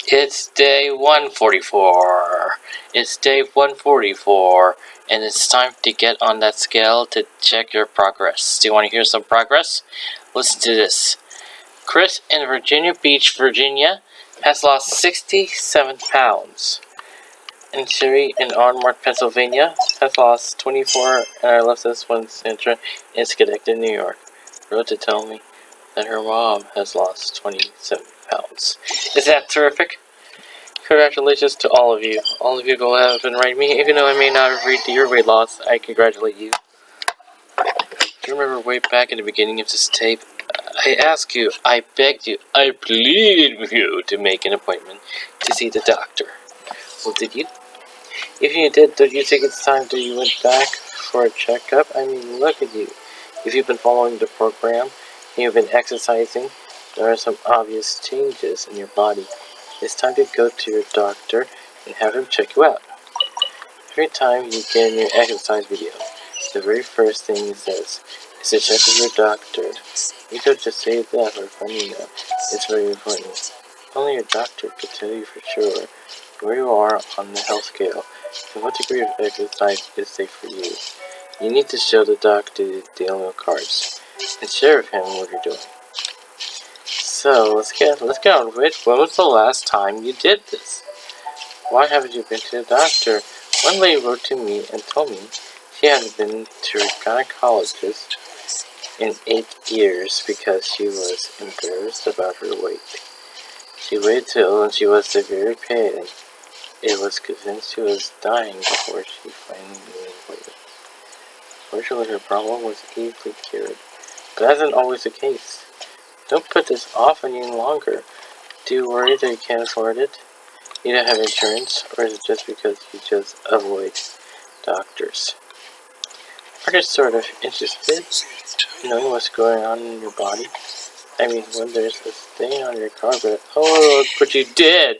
It's day 144. It's day 144, and it's time to get on that scale to check your progress. Do you want to hear some progress? Listen to this. Chris in Virginia Beach, Virginia, has lost 67 pounds. And Sherry in Ardmore, Pennsylvania, has lost 24, and I left this one Sandra in Schenectady, New York, wrote to tell me that her mom has lost 27 pounds. Is that terrific? Congratulations to all of you. All of you go ahead and write me. Even though I may not have reached your weight loss, I congratulate you. Do you remember way back in the beginning of this tape? I asked you, I begged you, I pleaded with you to make an appointment to see the doctor. Well, did you? If you did you think it's time that you went back for a checkup? I mean, look at you. If you've been following the program, and you've been exercising, there are some obvious changes in your body. It's time to go to your doctor and have him check you out. Every time you get in your exercise video, the very first thing he says is to check with your doctor. You don't just say that for fun, you know. It's very important. Only your doctor can tell you for sure where you are on the health scale and what degree of exercise is safe for you. You need to show the doctor the daily cards and share with him what you're doing. So let's get on with it. When was the last time you did this? Why haven't you been to the doctor? One lady wrote to me and told me she hadn't been to a gynecologist in 8 years because she was embarrassed about her weight. She waited till she was severely pain. It was convinced she was dying before she finally gained weight. Fortunately, her problem was easily cured, but that isn't always the case. Don't put this off any longer. Do you worry that you can't afford it? You don't have insurance, or is it just because you just avoid doctors? Are you sort of interested in knowing what's going on in your body? I mean, when there's a stain on your carpet, oh, but you did!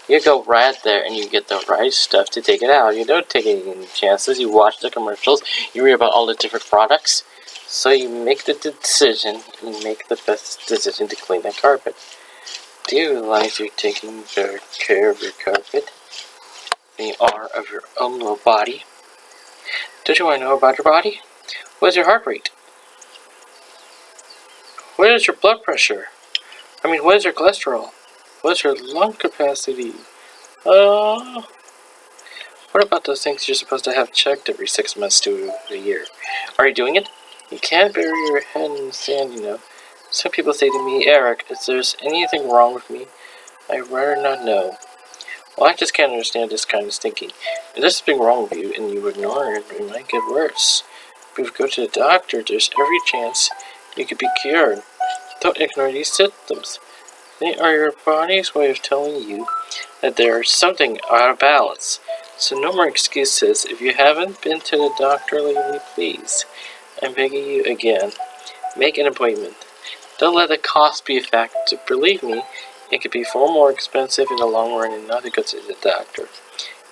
You go right there and you get the right stuff to take it out. You don't take any chances. You watch the commercials. You read about all the different products. So you make the decision. You make the best decision to clean that carpet. Do you realize you're taking better care of your carpet than you are of your own little body? Don't you want to know about your body? What is your heart rate? What is your blood pressure? What is your cholesterol? What is your lung capacity? What about those things you're supposed to have checked every 6 months to a year? Are you doing it? You can't bury your head in the sand, you know. Some people say to me, Eric, is there anything wrong with me? I'd rather not know. Well, I just can't understand this kind of thinking. If there's something wrong with you and you ignore it, it might get worse. But if you go to the doctor, there's every chance you could be cured. Don't ignore these symptoms. They are your body's way of telling you that there's something out of balance. So no more excuses. If you haven't been to the doctor lately, please, I'm begging you again, make an appointment. Don't let the cost be a factor. Believe me, it could be far more expensive in the long run and not to go to the doctor.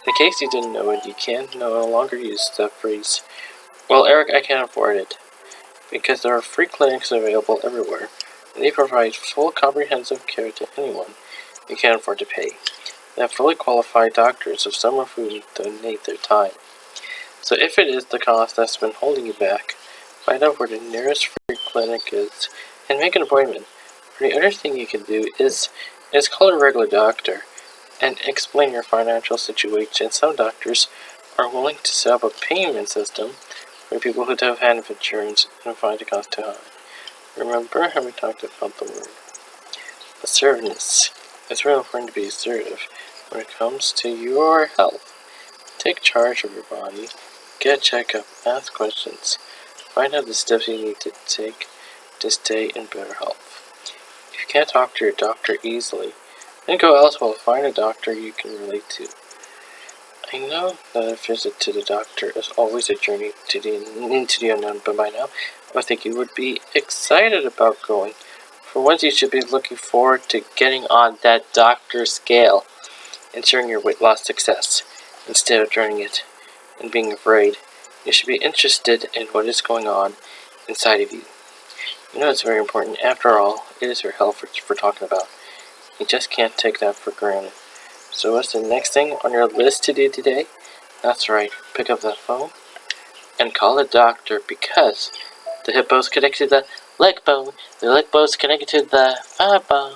In case you didn't know it, you can no longer use the phrase, well, Eric, I can't afford it. Because there are free clinics available everywhere, and they provide full comprehensive care to anyone who can't afford to pay. They have fully qualified doctors of someone who donate their time. So if it is the cost that's been holding you back, find out where the nearest free clinic is and make an appointment. Or the other thing you can do is call a regular doctor and explain your financial situation. Some doctors are willing to set up a payment system for people who don't have insurance and find the cost too high. Remember how we talked about the word assertiveness. It's really important to be assertive when it comes to your health. Take charge of your body, get a checkup, ask questions, find out the steps you need to take to stay in better health. If you can't talk to your doctor easily, then go elsewhere. Find a doctor you can relate to. I know that a visit to the doctor is always a journey into the unknown, but by now, I think you would be excited about going. For once, you should be looking forward to getting on that doctor scale, ensuring your weight loss success, instead of dreading it and being afraid. You should be interested in what is going on inside of you. You know it's very important. After all, it is your health we're talking about. You just can't take that for granted. So what's the next thing on your list to do today? That's right, pick up that phone and call a doctor, because the hip bone's connected to the leg bone. The leg bone's connected to the thigh bone.